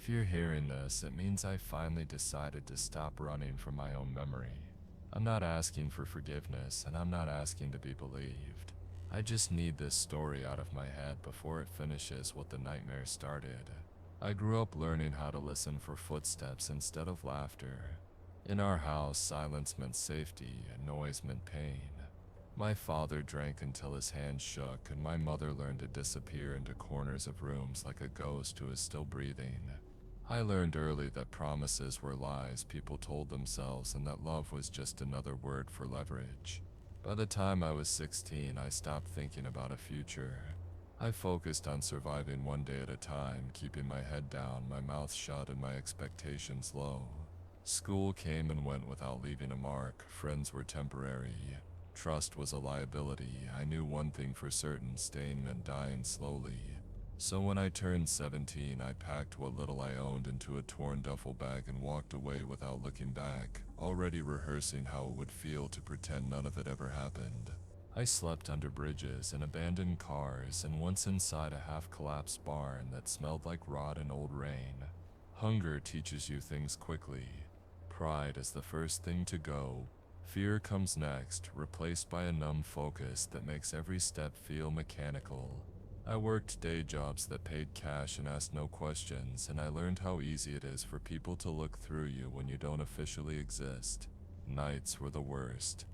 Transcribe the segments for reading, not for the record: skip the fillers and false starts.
If you're hearing this, it means I finally decided to stop running from my own memory. I'm not asking for forgiveness, and I'm not asking to be believed. I just need this story out of my head before it finishes what the nightmare started. I grew up learning how to listen for footsteps instead of laughter. In our house, silence meant safety and noise meant pain. My father drank until his hands shook, and my mother learned to disappear into corners of rooms like a ghost who is still breathing. I learned early that promises were lies people told themselves and that love was just another word for leverage. By the time I was 16, I stopped thinking about a future. I focused on surviving one day at a time, keeping my head down, my mouth shut, and my expectations low. School came and went without leaving a mark. Friends were temporary. Trust was a liability. I knew one thing for certain: staying meant dying slowly. So when I turned 17, I packed what little I owned into a torn duffel bag and walked away without looking back, already rehearsing how it would feel to pretend none of it ever happened. I slept under bridges and abandoned cars, and once inside a half-collapsed barn that smelled like rot and old rain. Hunger teaches you things quickly. Pride is the first thing to go. Fear comes next, replaced by a numb focus that makes every step feel mechanical. I worked day jobs that paid cash and asked no questions, and I learned how easy it is for people to look through you when you don't officially exist. Nights were the worst.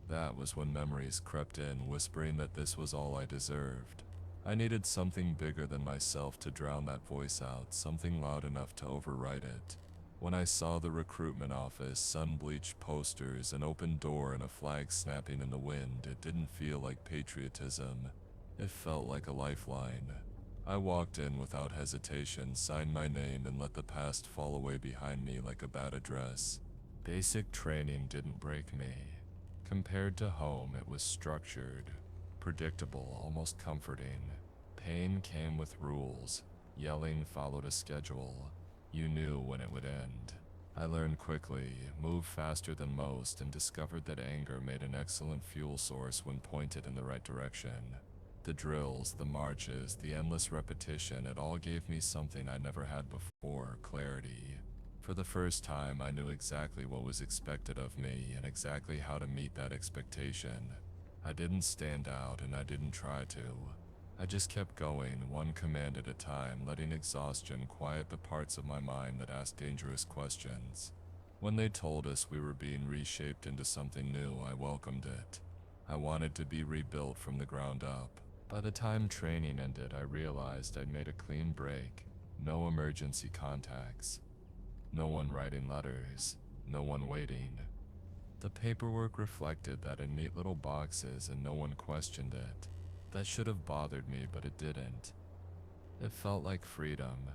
That was when memories crept in, whispering that this was all I deserved. I needed something bigger than myself to drown that voice out, something loud enough to override it. When I saw the recruitment office, sun-bleached posters, an open door, and a flag snapping in the wind, it didn't feel like patriotism. It felt like a lifeline. I walked in without hesitation, signed my name, and let the past fall away behind me like a bad address. Basic training didn't break me. Compared to home, it was structured, predictable, almost comforting. Pain came with rules. Yelling followed a schedule. You knew when it would end. I learned quickly, moved faster than most, and discovered that anger made an excellent fuel source when pointed in the right direction. The drills, the marches, the endless repetition, it all gave me something I never had before: clarity. For the first time, I knew exactly what was expected of me and exactly how to meet that expectation. I didn't stand out, and I didn't try to. I just kept going, one command at a time, letting exhaustion quiet the parts of my mind that asked dangerous questions. When they told us we were being reshaped into something new, I welcomed it. I wanted to be rebuilt from the ground up. By the time training ended, I realized I'd made a clean break. No emergency contacts. No one writing letters. No one waiting. The paperwork reflected that in neat little boxes, and no one questioned it. That should have bothered me, but it didn't. It felt like freedom.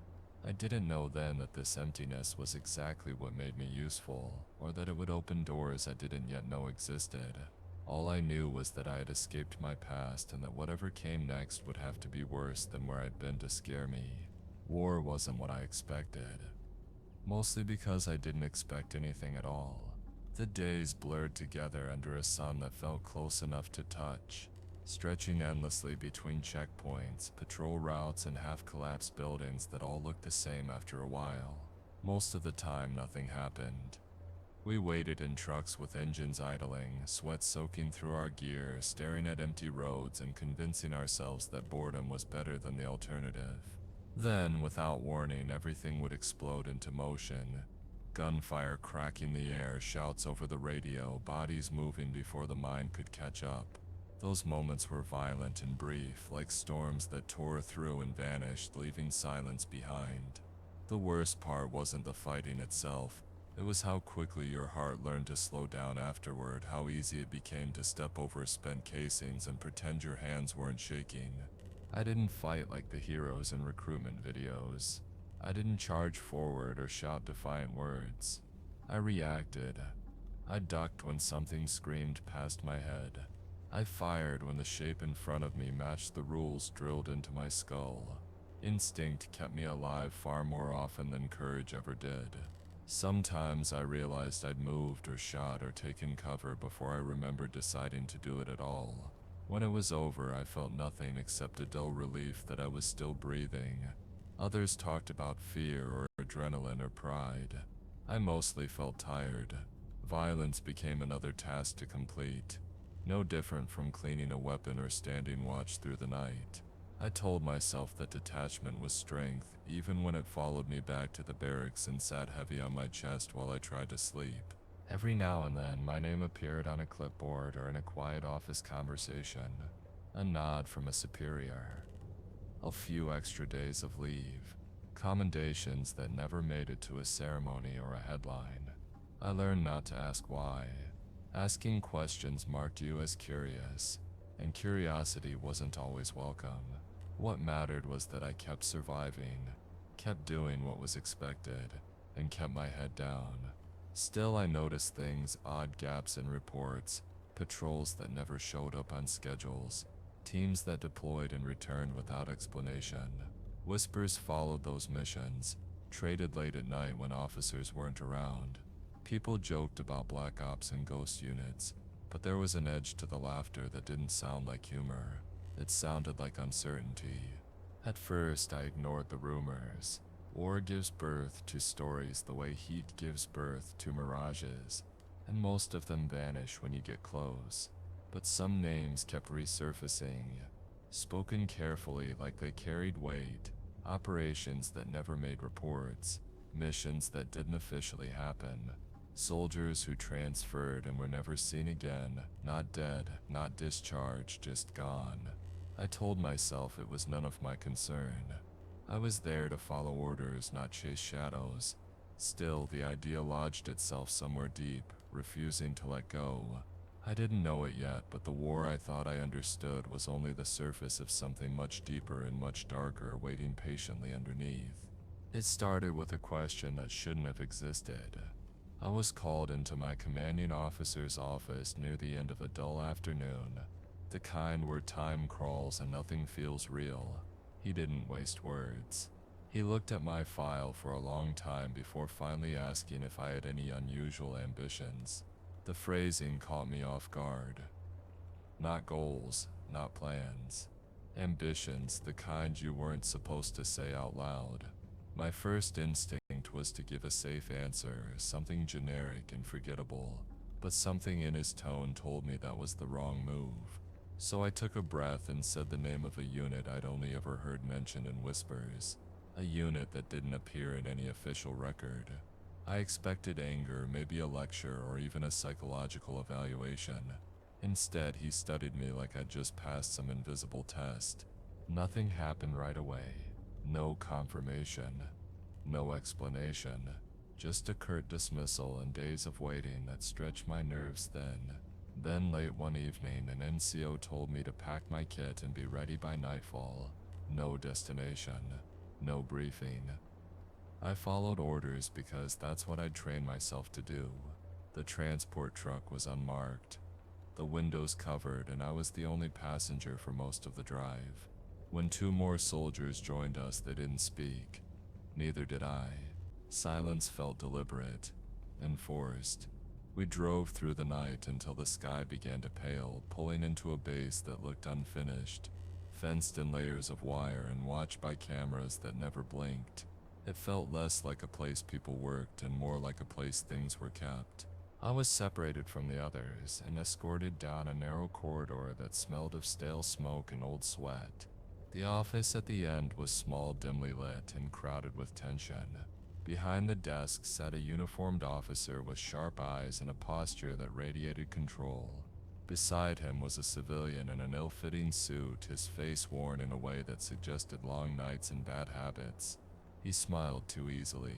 I didn't know then that this emptiness was exactly what made me useful, or that it would open doors I didn't yet know existed. All I knew was that I had escaped my past, and that whatever came next would have to be worse than where I'd been to scare me. War wasn't what I expected. Mostly because I didn't expect anything at all. The days blurred together under a sun that felt close enough to touch, stretching endlessly between checkpoints, patrol routes, and half-collapsed buildings that all looked the same after a while. Most of the time, nothing happened. We waited in trucks with engines idling, sweat soaking through our gear, staring at empty roads and convincing ourselves that boredom was better than the alternative. Then, without warning, everything would explode into motion. Gunfire cracking the air, shouts over the radio, bodies moving before the mind could catch up. Those moments were violent and brief, like storms that tore through and vanished, leaving silence behind. The worst part wasn't the fighting itself. It was how quickly your heart learned to slow down afterward, how easy it became to step over spent casings and pretend your hands weren't shaking. I didn't fight like the heroes in recruitment videos. I didn't charge forward or shout defiant words. I reacted. I ducked when something screamed past my head. I fired when the shape in front of me matched the rules drilled into my skull. Instinct kept me alive far more often than courage ever did. Sometimes I realized I'd moved or shot or taken cover before I remembered deciding to do it at all. When it was over, I felt nothing except a dull relief that I was still breathing. Others talked about fear or adrenaline or pride. I mostly felt tired. Violence became another task to complete, no different from cleaning a weapon or standing watch through the night. I told myself that detachment was strength, even when it followed me back to the barracks and sat heavy on my chest while I tried to sleep. Every now and then, my name appeared on a clipboard or in a quiet office conversation, a nod from a superior, a few extra days of leave, commendations that never made it to a ceremony or a headline. I learned not to ask why. Asking questions marked you as curious, and curiosity wasn't always welcome. What mattered was that I kept surviving, kept doing what was expected, and kept my head down. Still, I noticed things, odd gaps in reports, patrols that never showed up on schedules, teams that deployed and returned without explanation. Whispers followed those missions, traded late at night when officers weren't around. People joked about black ops and ghost units, but there was an edge to the laughter that didn't sound like humor. It sounded like uncertainty. At first, I ignored the rumors. War gives birth to stories the way heat gives birth to mirages, and most of them vanish when you get close. But some names kept resurfacing, spoken carefully like they carried weight, operations that never made reports, missions that didn't officially happen, soldiers who transferred and were never seen again, not dead, not discharged, just gone. I told myself it was none of my concern. I was there to follow orders, not chase shadows. Still, the idea lodged itself somewhere deep, refusing to let go. I didn't know it yet, but the war I thought I understood was only the surface of something much deeper and much darker waiting patiently underneath. It started with a question that shouldn't have existed. I was called into my commanding officer's office near the end of a dull afternoon, the kind where time crawls and nothing feels real. He didn't waste words. He looked at my file for a long time before finally asking if I had any unusual ambitions. The phrasing caught me off guard. Not goals, not plans. Ambitions, the kind you weren't supposed to say out loud. My first instinct was to give a safe answer, something generic and forgettable, but something in his tone told me that was the wrong move. So I took a breath and said the name of a unit I'd only ever heard mentioned in whispers, a unit that didn't appear in any official record. I expected anger, maybe a lecture, or even a psychological evaluation. Instead, he studied me like I'd just passed some invisible test. Nothing happened right away. No confirmation. No explanation. Just a curt dismissal and days of waiting that stretched my nerves thin. Then late one evening, an NCO told me to pack my kit and be ready by nightfall. No destination. No briefing. I followed orders because that's what I'd trained myself to do. The transport truck was unmarked, the windows covered, and I was the only passenger for most of the drive. When two more soldiers joined us, they didn't speak. Neither did I. Silence felt deliberate, enforced. We drove through the night until the sky began to pale, pulling into a base that looked unfinished, fenced in layers of wire and watched by cameras that never blinked. It felt less like a place people worked and more like a place things were kept. I was separated from the others and escorted down a narrow corridor that smelled of stale smoke and old sweat. The office at the end was small, dimly lit, and crowded with tension. Behind the desk sat a uniformed officer with sharp eyes and a posture that radiated control. Beside him was a civilian in an ill-fitting suit, his face worn in a way that suggested long nights and bad habits. He smiled too easily.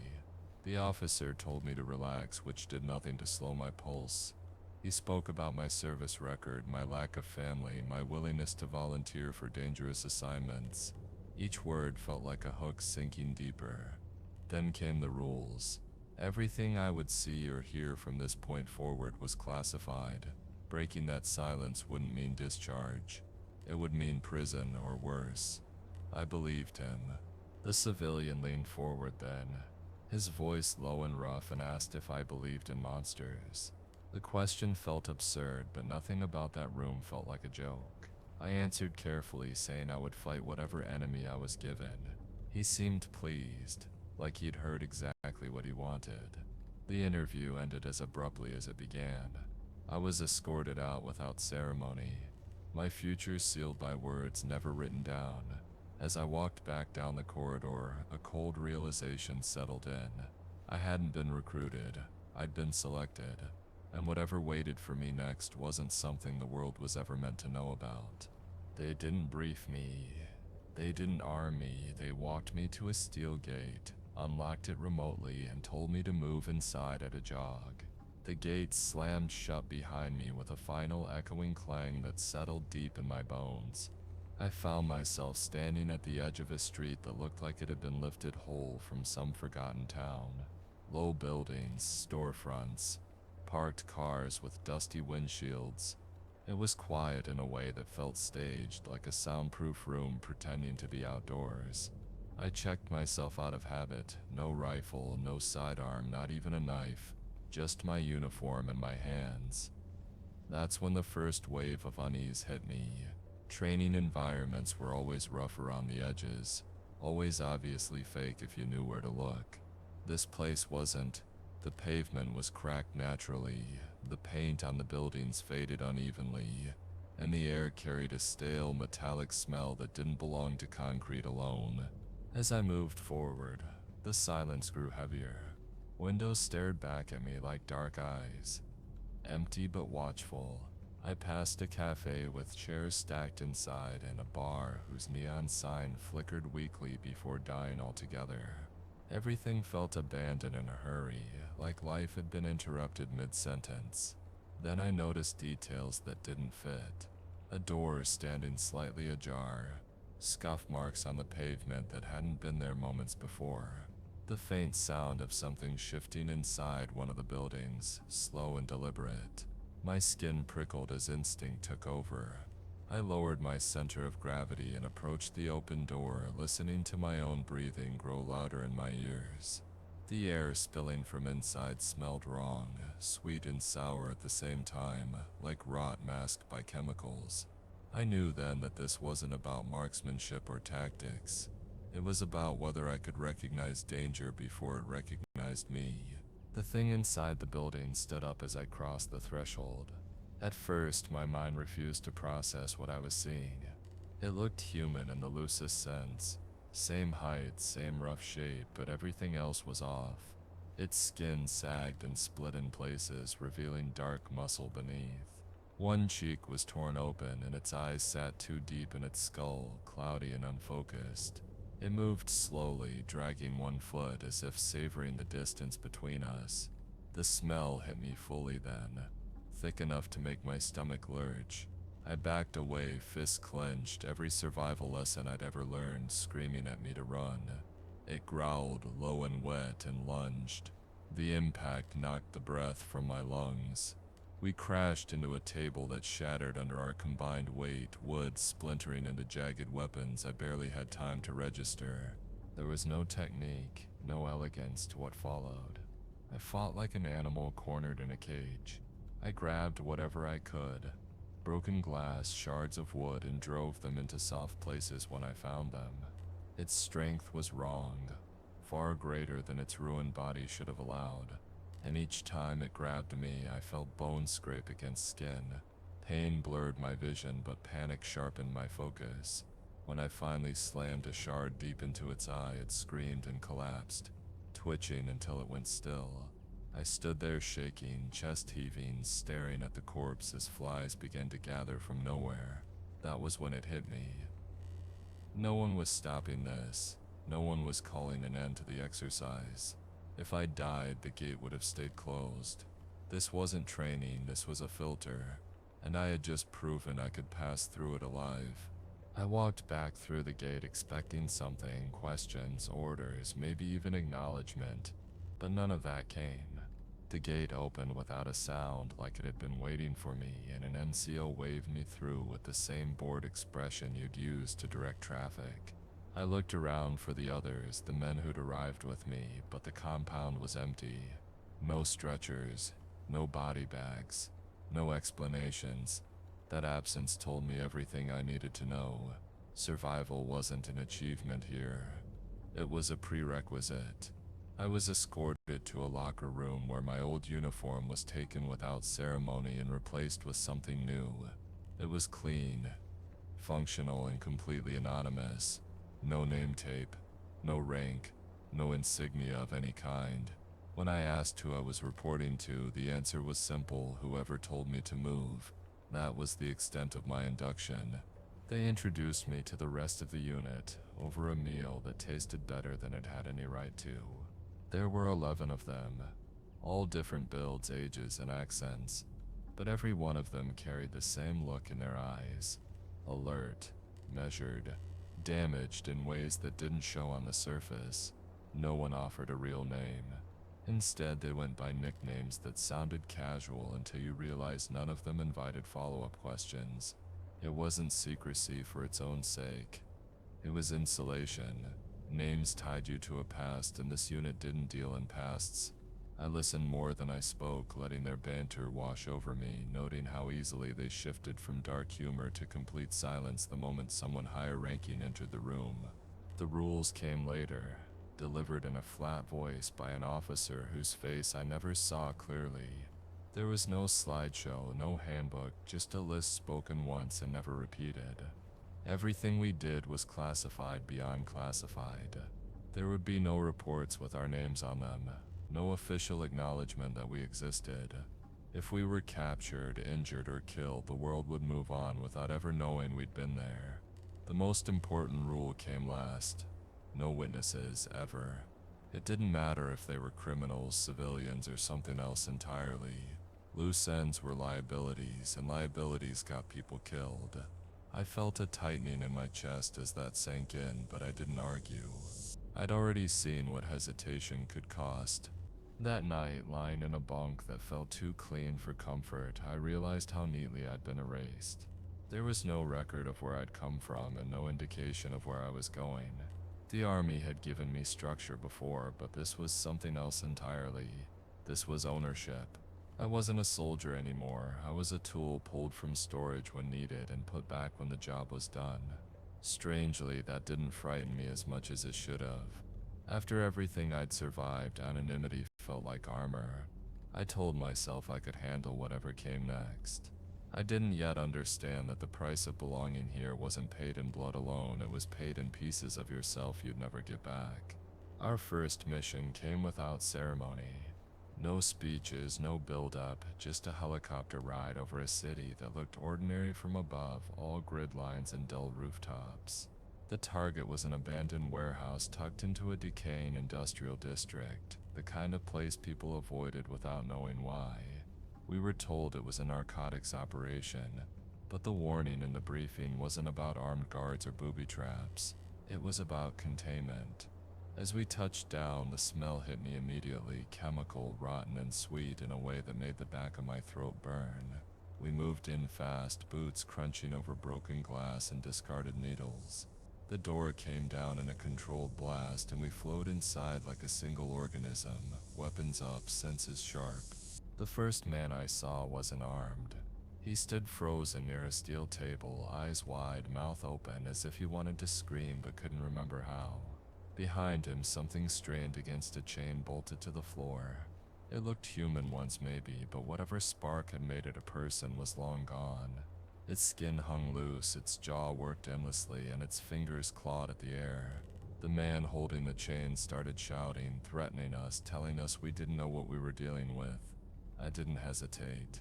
The officer told me to relax, which did nothing to slow my pulse. He spoke about my service record, my lack of family, my willingness to volunteer for dangerous assignments. Each word felt like a hook sinking deeper. Then came the rules. Everything I would see or hear from this point forward was classified. Breaking that silence wouldn't mean discharge. It would mean prison or worse. I believed him. The civilian leaned forward then, his voice low and rough, and asked if I believed in monsters. The question felt absurd, but nothing about that room felt like a joke. I answered carefully, saying I would fight whatever enemy I was given. He seemed pleased, like he'd heard exactly what he wanted. The interview ended as abruptly as it began. I was escorted out without ceremony, my future sealed by words never written down. As I walked back down the corridor, a cold realization settled in. I hadn't been recruited, I'd been selected, and whatever waited for me next wasn't something the world was ever meant to know about. They didn't brief me, they didn't arm me, they walked me to a steel gate, unlocked it remotely, and told me to move inside at a jog. The gate slammed shut behind me with a final echoing clang that settled deep in my bones. I found myself standing at the edge of a street that looked like it had been lifted whole from some forgotten town. Low buildings, storefronts, parked cars with dusty windshields. It was quiet in a way that felt staged, like a soundproof room pretending to be outdoors. I checked myself out of habit. No rifle, no sidearm, not even a knife. Just my uniform and my hands. That's when the first wave of unease hit me. Training environments were always rough around the edges, always obviously fake if you knew where to look. This place wasn't. The pavement was cracked naturally, the paint on the buildings faded unevenly, and the air carried a stale, metallic smell that didn't belong to concrete alone. As I moved forward, the silence grew heavier. Windows stared back at me like dark eyes. Empty but watchful. I passed a cafe with chairs stacked inside and a bar whose neon sign flickered weakly before dying altogether. Everything felt abandoned in a hurry, like life had been interrupted mid-sentence. Then I noticed details that didn't fit. A door standing slightly ajar, scuff marks on the pavement that hadn't been there moments before. The faint sound of something shifting inside one of the buildings, slow and deliberate. My skin prickled as instinct took over. I lowered my center of gravity and approached the open door, listening to my own breathing grow louder in my ears. The air spilling from inside smelled wrong, sweet and sour at the same time, like rot masked by chemicals. I knew then that this wasn't about marksmanship or tactics. It was about whether I could recognize danger before it recognized me. The thing inside the building stood up as I crossed the threshold. At first, my mind refused to process what I was seeing. It looked human in the loosest sense. Same height, same rough shape, but everything else was off. Its skin sagged and split in places, revealing dark muscle beneath. One cheek was torn open, and its eyes sat too deep in its skull, cloudy and unfocused. It moved slowly, dragging one foot as if savoring the distance between us. The smell hit me fully then, thick enough to make my stomach lurch. I backed away, fists clenched, every survival lesson I'd ever learned screaming at me to run. It growled, low and wet, and lunged. The impact knocked the breath from my lungs. We crashed into a table that shattered under our combined weight, wood splintering into jagged weapons I barely had time to register. There was no technique, no elegance to what followed. I fought like an animal cornered in a cage. I grabbed whatever I could, broken glass, shards of wood, and drove them into soft places when I found them. Its strength was wrong, far greater than its ruined body should have allowed. And each time it grabbed me, I felt bones scrape against skin. Pain blurred my vision, but panic sharpened my focus. When I finally slammed a shard deep into its eye, it screamed and collapsed, twitching until it went still. I stood there shaking, chest heaving, staring at the corpse as flies began to gather from nowhere. That was when it hit me. No one was stopping this. No one was calling an end to the exercise. If I died, the gate would have stayed closed. This wasn't training, this was a filter, and I had just proven I could pass through it alive. I walked back through the gate expecting something, questions, orders, maybe even acknowledgement, but none of that came. The gate opened without a sound, like it had been waiting for me, and an NCO waved me through with the same bored expression you'd use to direct traffic. I looked around for the others, the men who'd arrived with me, but the compound was empty. No stretchers, no body bags, no explanations. That absence told me everything I needed to know. Survival wasn't an achievement here. It was a prerequisite. I was escorted to a locker room where my old uniform was taken without ceremony and replaced with something new. It was clean, functional, and completely anonymous. No name tape, no rank, no insignia of any kind. When I asked who I was reporting to, the answer was simple: whoever told me to move. That was the extent of my induction. They introduced me to the rest of the unit over a meal that tasted better than it had any right to. There were 11 of them, all different builds, ages, and accents, but every one of them carried the same look in their eyes: alert, measured, damaged in ways that didn't show on the surface. No one offered a real name. Instead, they went by nicknames that sounded casual until you realized none of them invited follow-up questions. It wasn't secrecy for its own sake. It was insulation. Names tied you to a past, and this unit didn't deal in pasts. I listened more than I spoke, letting their banter wash over me, noting how easily they shifted from dark humor to complete silence the moment someone higher-ranking entered the room. The rules came later, delivered in a flat voice by an officer whose face I never saw clearly. There was no slideshow, no handbook, just a list spoken once and never repeated. Everything we did was classified beyond classified. There would be no reports with our names on them, no official acknowledgement that we existed. If we were captured, injured, or killed, the world would move on without ever knowing we'd been there. The most important rule came last: no witnesses, ever. It didn't matter if they were criminals, civilians, or something else entirely. Loose ends were liabilities, and liabilities got people killed. I felt a tightening in my chest as that sank in, but I didn't argue. I'd already seen what hesitation could cost. That night, lying in a bunk that felt too clean for comfort, I realized how neatly I'd been erased. There was no record of where I'd come from and no indication of where I was going. The army had given me structure before, but this was something else entirely. This was ownership. I wasn't a soldier anymore. I was a tool pulled from storage when needed and put back when the job was done. Strangely, that didn't frighten me as much as it should have. After everything I'd survived, anonymity felt like armor. I told myself I could handle whatever came next. I didn't yet understand that the price of belonging here wasn't paid in blood alone, it was paid in pieces of yourself you'd never get back. Our first mission came without ceremony. No speeches, no build-up, just a helicopter ride over a city that looked ordinary from above, all grid lines and dull rooftops. The target was an abandoned warehouse tucked into a decaying industrial district, the kind of place people avoided without knowing why. We were told it was a narcotics operation, but the warning in the briefing wasn't about armed guards or booby traps. It was about containment. As we touched down, the smell hit me immediately, chemical, rotten, and sweet in a way that made the back of my throat burn. We moved in fast, boots crunching over broken glass and discarded needles. The door came down in a controlled blast, and we flowed inside like a single organism, weapons up, senses sharp. The first man I saw wasn't armed. He stood frozen near a steel table, eyes wide, mouth open, as if he wanted to scream but couldn't remember how. Behind him, something strained against a chain bolted to the floor. It looked human once maybe, but whatever spark had made it a person was long gone. Its skin hung loose, its jaw worked endlessly, and its fingers clawed at the air. The man holding the chain started shouting, threatening us, telling us we didn't know what we were dealing with. I didn't hesitate.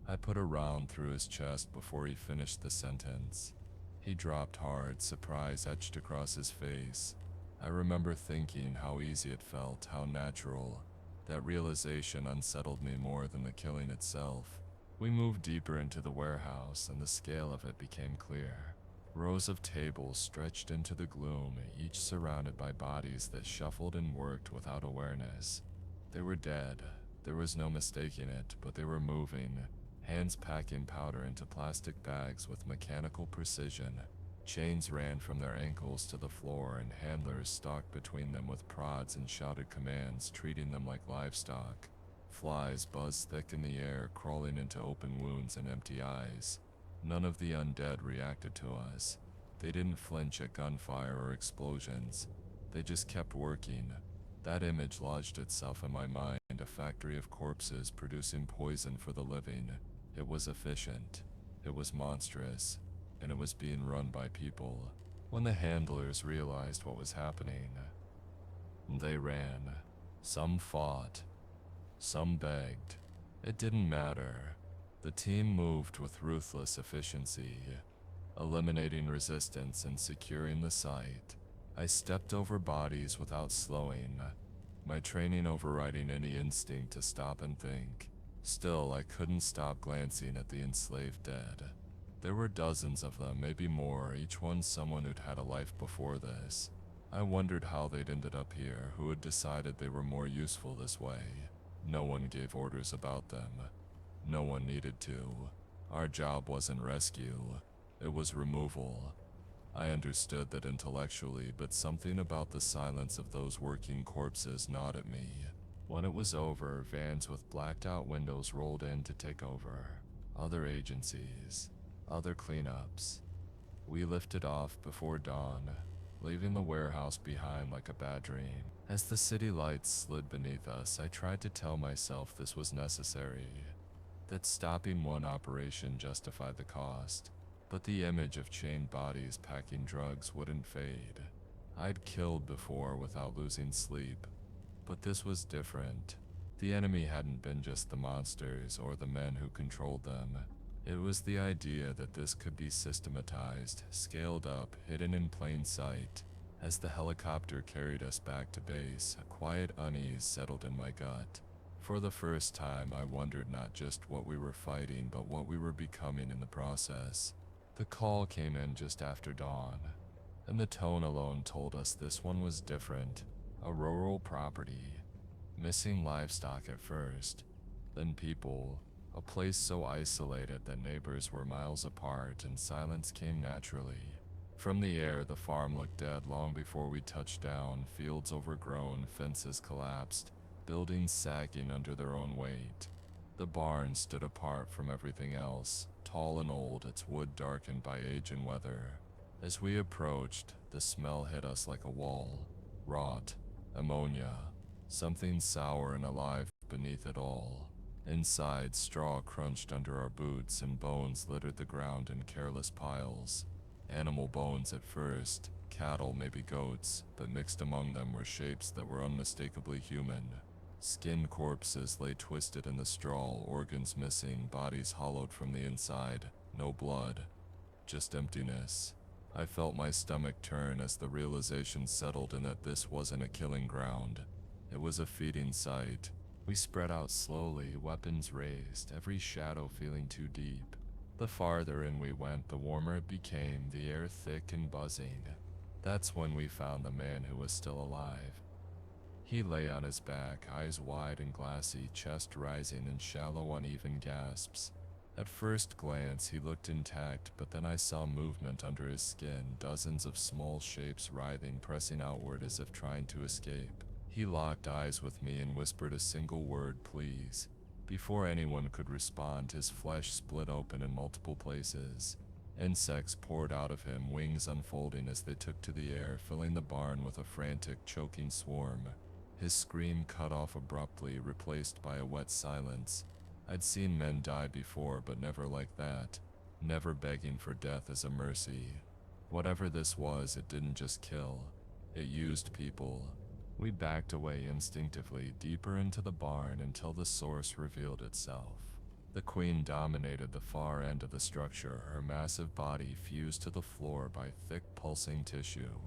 I put a round through his chest before he finished the sentence. He dropped hard, surprise etched across his face. I remember thinking how easy it felt, how natural. That realization unsettled me more than the killing itself. We moved deeper into the warehouse, and the scale of it became clear. Rows of tables stretched into the gloom, each surrounded by bodies that shuffled and worked without awareness. They were dead. There was no mistaking it, but they were moving, hands packing powder into plastic bags with mechanical precision. Chains ran from their ankles to the floor, and handlers stalked between them with prods and shouted commands, treating them like livestock. Flies buzzed thick in the air, crawling into open wounds and empty eyes. None of the undead reacted to us. They didn't flinch at gunfire or explosions. They just kept working. That image lodged itself in my mind, a factory of corpses producing poison for the living. It was efficient, it was monstrous, and it was being run by people. When the handlers realized what was happening, they ran. Some fought, some begged. It didn't matter. The team moved with ruthless efficiency, eliminating resistance and securing the site. I stepped over bodies without slowing, my training overriding any instinct to stop and think. Still, I couldn't stop glancing at the enslaved dead. There were dozens of them, maybe more, each one someone who'd had a life before this. I wondered how they'd ended up here, who had decided they were more useful this way. No one gave orders about them. No one needed to. Our job wasn't rescue, it was removal. I understood that intellectually, but something about the silence of those working corpses gnawed at me. When it was over, vans with blacked out windows rolled in to take over. Other agencies, other cleanups. We lifted off before dawn, leaving the warehouse behind like a bad dream. As the city lights slid beneath us, I tried to tell myself this was necessary, that stopping one operation justified the cost. But the image of chained bodies packing drugs wouldn't fade. I'd killed before without losing sleep, but this was different. The enemy hadn't been just the monsters or the men who controlled them. It was the idea that this could be systematized, scaled up, hidden in plain sight. As the helicopter carried us back to base, a quiet unease settled in my gut. For the first time, I wondered not just what we were fighting, but what we were becoming in the process. The call came in just after dawn, and the tone alone told us this one was different. A rural property, missing livestock at first, then people, a place so isolated that neighbors were miles apart and silence came naturally. From the air, the farm looked dead long before we touched down, fields overgrown, fences collapsed, buildings sagging under their own weight. The barn stood apart from everything else, tall and old, its wood darkened by age and weather. As we approached, the smell hit us like a wall. Rot, ammonia, something sour and alive beneath it all. Inside, straw crunched under our boots and bones littered the ground in careless piles. Animal bones at first, cattle, maybe goats, but mixed among them were shapes that were unmistakably human. Skinned corpses lay twisted in the straw, organs missing, bodies hollowed from the inside. No blood, just emptiness. I felt my stomach turn as the realization settled in that this wasn't a killing ground. It was a feeding site. We spread out slowly, weapons raised, every shadow feeling too deep. The farther in we went, the warmer it became, the air thick and buzzing. That's when we found the man who was still alive. He lay on his back, eyes wide and glassy, chest rising in shallow, uneven gasps. At first glance, he looked intact, but then I saw movement under his skin, dozens of small shapes writhing, pressing outward as if trying to escape. He locked eyes with me and whispered a single word, "Please." Before anyone could respond, his flesh split open in multiple places. Insects poured out of him, wings unfolding as they took to the air, filling the barn with a frantic, choking swarm. His scream cut off abruptly, replaced by a wet silence. I'd seen men die before, but never like that. Never begging for death as a mercy. Whatever this was, it didn't just kill. It used people. We backed away instinctively, deeper into the barn until the source revealed itself. The queen dominated the far end of the structure, her massive body fused to the floor by thick, pulsing tissue.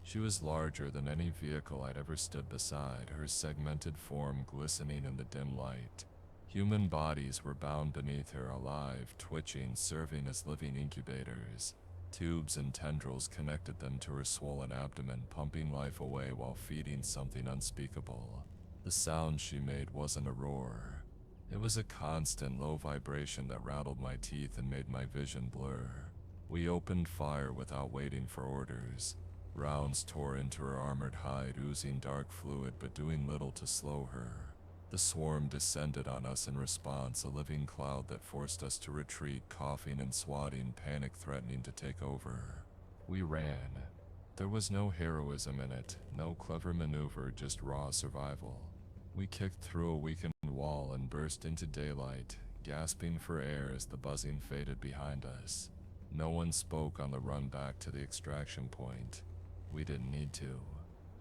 She was larger than any vehicle I'd ever stood beside, her segmented form glistening in the dim light. Human bodies were bound beneath her, alive, twitching, serving as living incubators. Tubes and tendrils connected them to her swollen abdomen, pumping life away while feeding something unspeakable. The sound she made wasn't a roar. It was a constant, low vibration that rattled my teeth and made my vision blur. We opened fire without waiting for orders. Rounds tore into her armored hide, oozing dark fluid but doing little to slow her. The swarm descended on us in response, a living cloud that forced us to retreat, coughing and swatting, panic threatening to take over. We ran. There was no heroism in it, no clever maneuver, just raw survival. We kicked through a weakened wall and burst into daylight, gasping for air as the buzzing faded behind us. No one spoke on the run back to the extraction point. We didn't need to.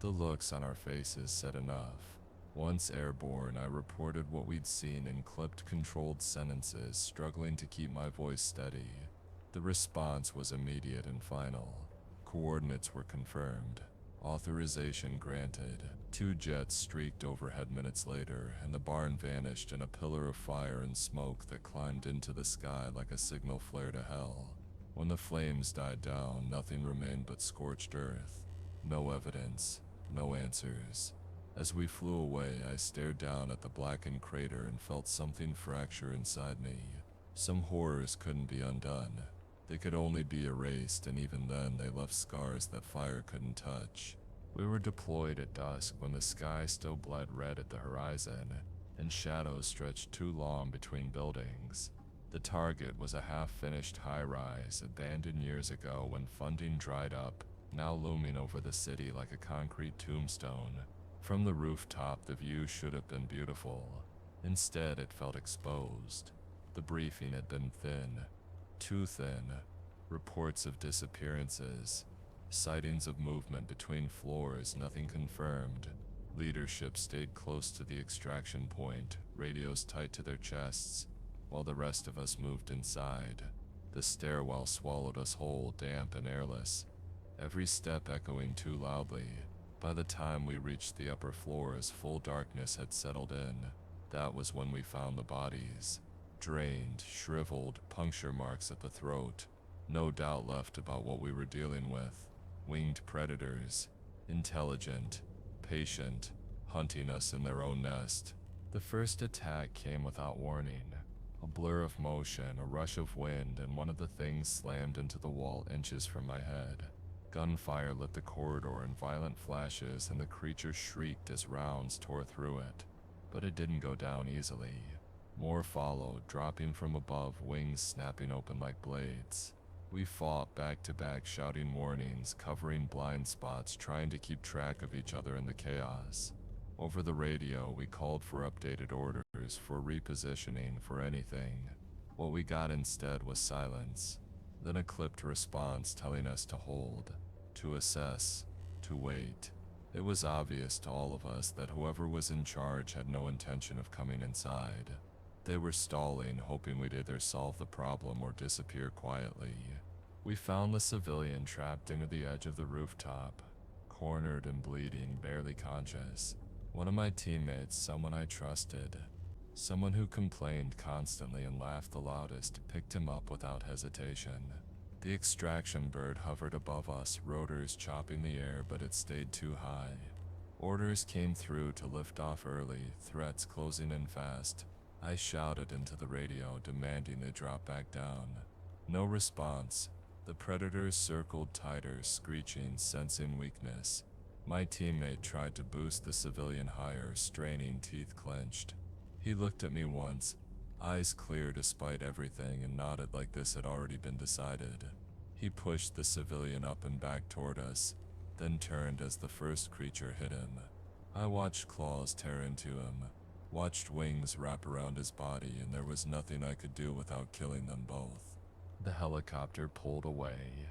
The looks on our faces said enough. Once airborne, I reported what we'd seen in clipped, controlled sentences, struggling to keep my voice steady. The response was immediate and final. Coordinates were confirmed. Authorization granted. 2 jets streaked overhead minutes later, and the barn vanished in a pillar of fire and smoke that climbed into the sky like a signal flare to hell. When the flames died down, nothing remained but scorched earth. No evidence, no answers. As we flew away, I stared down at the blackened crater and felt something fracture inside me. Some horrors couldn't be undone. They could only be erased, and even then they left scars that fire couldn't touch. We were deployed at dusk when the sky still bled red at the horizon, and shadows stretched too long between buildings. The target was a half-finished high-rise, abandoned years ago when funding dried up, now looming over the city like a concrete tombstone. From the rooftop, the view should have been beautiful. Instead, it felt exposed. The briefing had been thin. Too thin. Reports of disappearances. Sightings of movement between floors, nothing confirmed. Leadership stayed close to the extraction point, radios tight to their chests, while the rest of us moved inside. The stairwell swallowed us whole, damp and airless, every step echoing too loudly. By the time we reached the upper floors, full darkness had settled in. That was when we found the bodies. Drained, shriveled, puncture marks at the throat. No doubt left about what we were dealing with. Winged predators. Intelligent. Patient. Hunting us in their own nest. The first attack came without warning. A blur of motion, a rush of wind, and one of the things slammed into the wall inches from my head. Gunfire lit the corridor in violent flashes, and the creature shrieked as rounds tore through it. But it didn't go down easily. More followed, dropping from above, wings snapping open like blades. We fought back to back, shouting warnings, covering blind spots, trying to keep track of each other in the chaos. Over the radio, we called for updated orders, for repositioning, for anything. What we got instead was silence. Then a clipped response telling us to hold, to assess, to wait. It was obvious to all of us that whoever was in charge had no intention of coming inside. They were stalling, hoping we'd either solve the problem or disappear quietly. We found the civilian trapped into the edge of the rooftop, cornered and bleeding, barely conscious. One of my teammates, someone I trusted, someone who complained constantly and laughed the loudest, picked him up without hesitation. The extraction bird hovered above us, rotors chopping the air, but it stayed too high. Orders came through to lift off early, threats closing in fast. I shouted into the radio, demanding they drop back down. No response. The predators circled tighter, screeching, sensing weakness. My teammate tried to boost the civilian higher, straining, teeth clenched. He looked at me once, eyes clear despite everything, and nodded like this had already been decided. He pushed the civilian up and back toward us, then turned as the first creature hit him. I watched claws tear into him, watched wings wrap around his body, and there was nothing I could do without killing them both. The helicopter pulled away.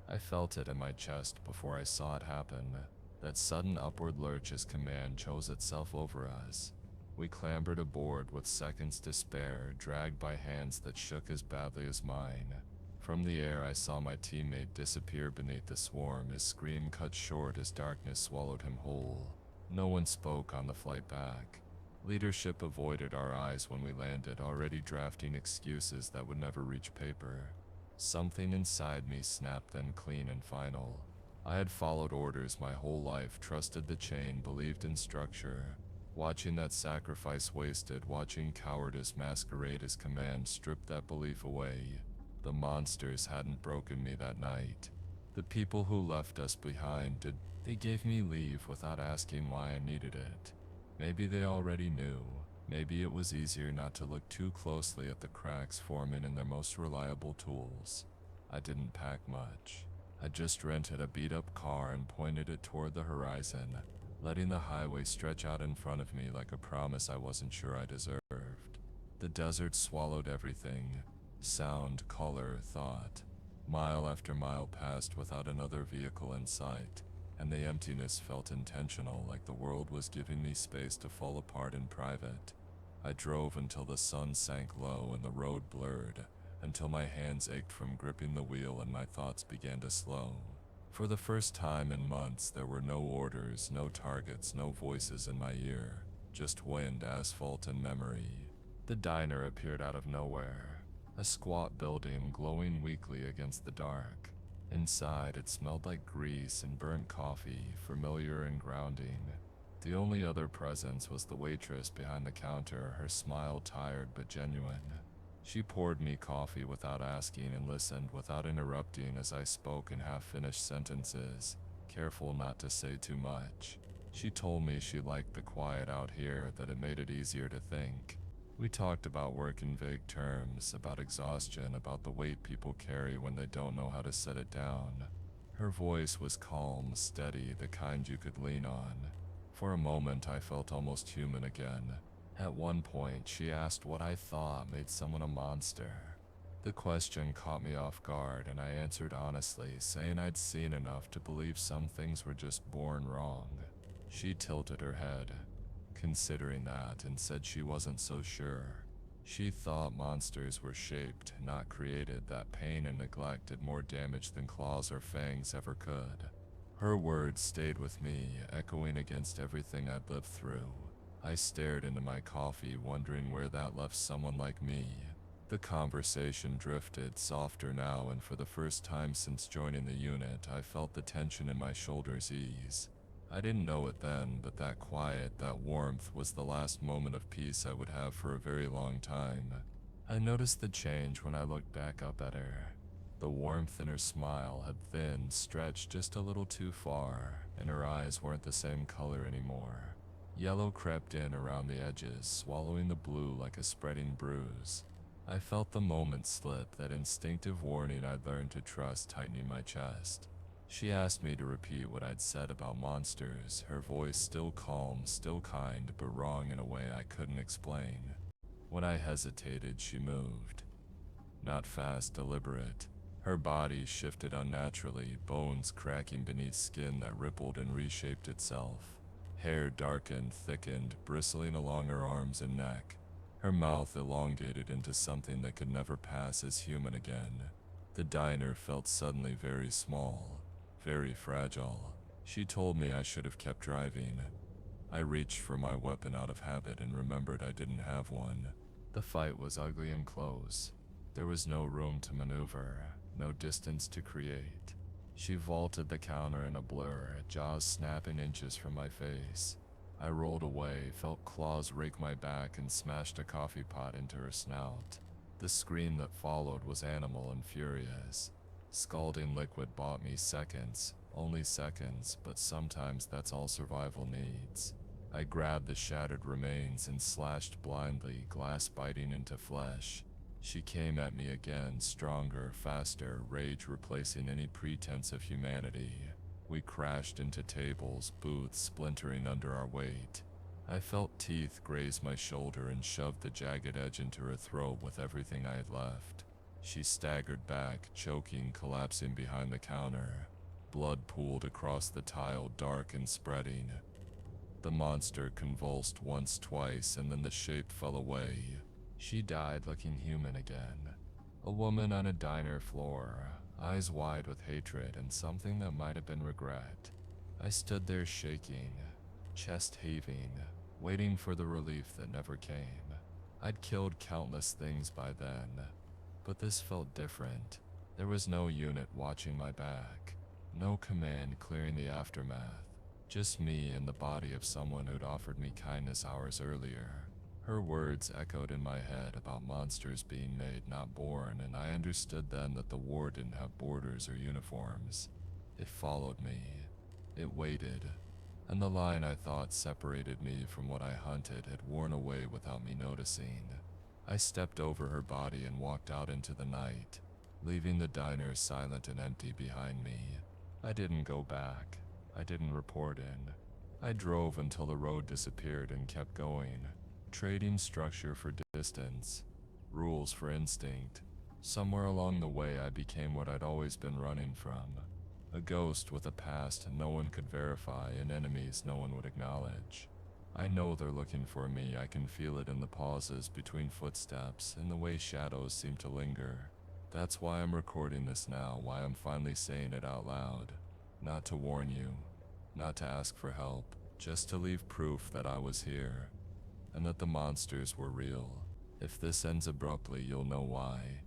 I felt it in my chest before I saw it happen, that sudden upward lurch as command chose itself over us. We clambered aboard with seconds to spare, dragged by hands that shook as badly as mine. From the air, I saw my teammate disappear beneath the swarm, his scream cut short as darkness swallowed him whole. No one spoke on the flight back. Leadership avoided our eyes when we landed, already drafting excuses that would never reach paper. Something inside me snapped, then clean and final. I had followed orders my whole life, trusted the chain, believed in structure. Watching that sacrifice wasted, watching cowardice masquerade as command, stripped that belief away. The monsters hadn't broken me that night. The people who left us behind did. They gave me leave without asking why I needed it. Maybe they already knew. Maybe it was easier not to look too closely at the cracks forming in their most reliable tools. I didn't pack much. I just rented a beat-up car and pointed it toward the horizon, letting the highway stretch out in front of me like a promise I wasn't sure I deserved. The desert swallowed everything: sound, color, thought. Mile after mile passed without another vehicle in sight, and the emptiness felt intentional, like the world was giving me space to fall apart in private. I drove until the sun sank low and the road blurred, until my hands ached from gripping the wheel and my thoughts began to slow. For the first time in months, there were no orders, no targets, no voices in my ear, just wind, asphalt, and memory. The diner appeared out of nowhere, a squat building glowing weakly against the dark. Inside, it smelled like grease and burnt coffee, familiar and grounding. The only other presence was the waitress behind the counter, her smile tired but genuine. She poured me coffee without asking and listened without interrupting as I spoke in half-finished sentences, careful not to say too much. She told me she liked the quiet out here, that it made it easier to think. We talked about work in vague terms, about exhaustion, about the weight people carry when they don't know how to set it down. Her voice was calm, steady, the kind you could lean on. For a moment, I felt almost human again. At one point, she asked what I thought made someone a monster. The question caught me off guard, and I answered honestly, saying I'd seen enough to believe some things were just born wrong. She tilted her head, considering that, and said she wasn't so sure. She thought monsters were shaped, not created, that pain and neglect did more damage than claws or fangs ever could. Her words stayed with me, echoing against everything I'd lived through. I stared into my coffee, wondering where that left someone like me. The conversation drifted, softer now, and for the first time since joining the unit, I felt the tension in my shoulders ease. I didn't know it then, but that quiet, that warmth, was the last moment of peace I would have for a very long time. I noticed the change when I looked back up at her. The warmth in her smile had thinned, stretched just a little too far, and her eyes weren't the same color anymore. Yellow crept in around the edges, swallowing the blue like a spreading bruise. I felt the moment slip, that instinctive warning I'd learned to trust tightening my chest. She asked me to repeat what I'd said about monsters, her voice still calm, still kind, but wrong in a way I couldn't explain. When I hesitated, she moved. Not fast, deliberate. Her body shifted unnaturally, bones cracking beneath skin that rippled and reshaped itself. Hair darkened, thickened, bristling along her arms and neck. Her mouth elongated into something that could never pass as human again. The diner felt suddenly very small, very fragile. She told me I should have kept driving. I reached for my weapon out of habit and remembered I didn't have one. The fight was ugly and close. There was no room to maneuver, no distance to create. She vaulted the counter in a blur, jaws snapping inches from my face. I rolled away, felt claws rake my back, and smashed a coffee pot into her snout. The scream that followed was animal and furious. Scalding liquid bought me seconds, only seconds, but sometimes that's all survival needs. I grabbed the shattered remains and slashed blindly, glass biting into flesh. She came at me again, stronger, faster, rage replacing any pretense of humanity. We crashed into tables, booths splintering under our weight. I felt teeth graze my shoulder and shoved the jagged edge into her throat with everything I had left. She staggered back, choking, collapsing behind the counter. Blood pooled across the tile, dark and spreading. The monster convulsed once, twice, and then the shape fell away. She died looking human again. A woman on a diner floor, eyes wide with hatred and something that might have been regret. I stood there shaking, chest heaving, waiting for the relief that never came. I'd killed countless things by then, but this felt different. There was no unit watching my back, no command clearing the aftermath. Just me and the body of someone who'd offered me kindness hours earlier. Her words echoed in my head about monsters being made, not born, and I understood then that the war didn't have borders or uniforms. It followed me. It waited. And the line I thought separated me from what I hunted had worn away without me noticing. I stepped over her body and walked out into the night. leaving the diner silent and empty behind me. I didn't go back. I didn't report in. I drove until the road disappeared and kept going, trading structure for distance, rules for instinct. Somewhere along the way, I became what I'd always been running from. A ghost with a past no one could verify and enemies no one would acknowledge. I know they're looking for me. I can feel it in the pauses between footsteps and the way shadows seem to linger. That's why I'm recording this now, why I'm finally saying it out loud. Not to warn you, not to ask for help, just to leave proof that I was here, and that the monsters were real. If this ends abruptly, you'll know why.